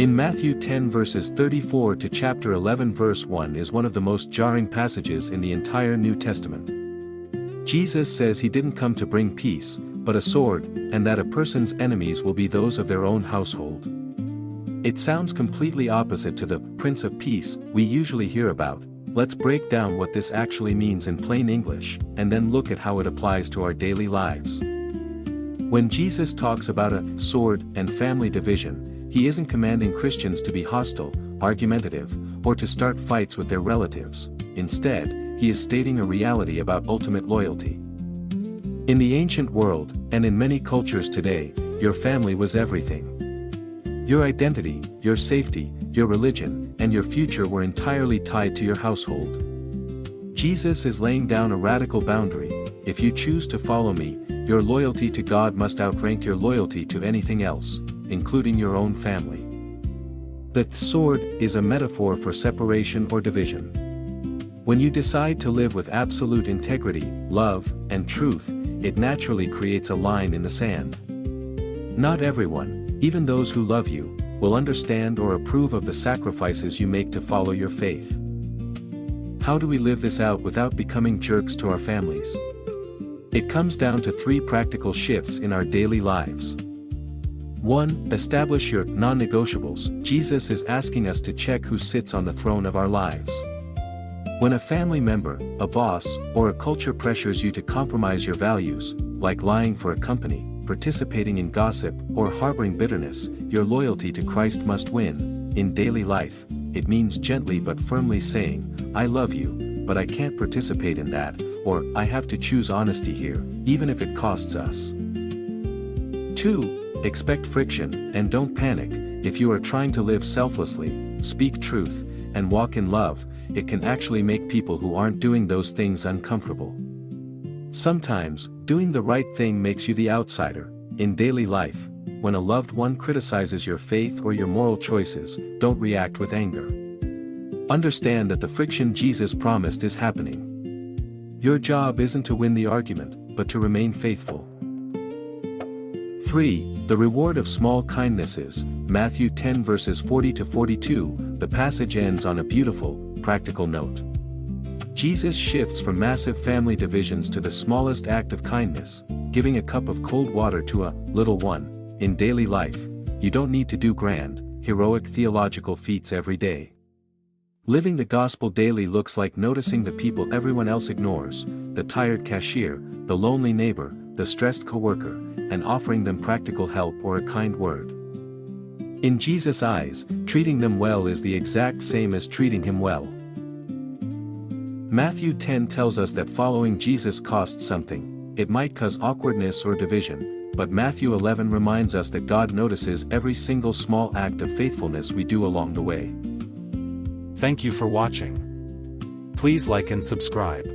In Matthew 10 verses 34 to chapter 11 verse 1 is one of the most jarring passages in the entire New Testament. Jesus says he didn't come to bring peace, but a sword, and that a person's enemies will be those of their own household. It sounds completely opposite to the Prince of Peace we usually hear about. Let's break down what this actually means in plain English, and then look at how it applies to our daily lives. When Jesus talks about a sword and family division, he isn't commanding Christians to be hostile, argumentative, or to start fights with their relatives. Instead, he is stating a reality about ultimate loyalty. In the ancient world, and in many cultures today, your family was everything. Your identity, your safety, your religion, and your future were entirely tied to your household. Jesus is laying down a radical boundary. If you choose to follow me, your loyalty to God must outrank your loyalty to anything else, including your own family. The sword is a metaphor for separation or division. When you decide to live with absolute integrity, love, and truth, it naturally creates a line in the sand. Not everyone, even those who love you, will understand or approve of the sacrifices you make to follow your faith. How do we live this out without becoming jerks to our families? It comes down to 3 practical shifts in our daily lives. 1. Establish your non-negotiables. Jesus is asking us to check who sits on the throne of our lives. When a family member, a boss, or a culture pressures you to compromise your values, like lying for a company, participating in gossip, or harboring bitterness, your loyalty to Christ must win. In daily life, it means gently but firmly saying, "I love you, but I can't participate in that," or "I have to choose honesty here, even if it costs us." 2. Expect friction, and don't panic. If you are trying to live selflessly, speak truth, and walk in love, it can actually make people who aren't doing those things uncomfortable. Sometimes, doing the right thing makes you the outsider. In daily life, when a loved one criticizes your faith or your moral choices, don't react with anger. Understand that the friction Jesus promised is happening. Your job isn't to win the argument, but to remain faithful. 3. The reward of small kindnesses. Matthew 10 verses 40 to 42, the passage ends on a beautiful, practical note. Jesus shifts from massive family divisions to the smallest act of kindness, giving a cup of cold water to a little one. In daily life, you don't need to do grand, heroic theological feats every day. Living the gospel daily looks like noticing the people everyone else ignores, the tired cashier, the lonely neighbor, the stressed coworker, and offering them practical help or a kind word. In Jesus' eyes, treating them well is the exact same as treating him well. Matthew 10 tells us that following Jesus costs something. It might cause awkwardness or division, but Matthew 11 reminds us that God notices every single small act of faithfulness we do along the way. Thank you for watching. Please like and subscribe.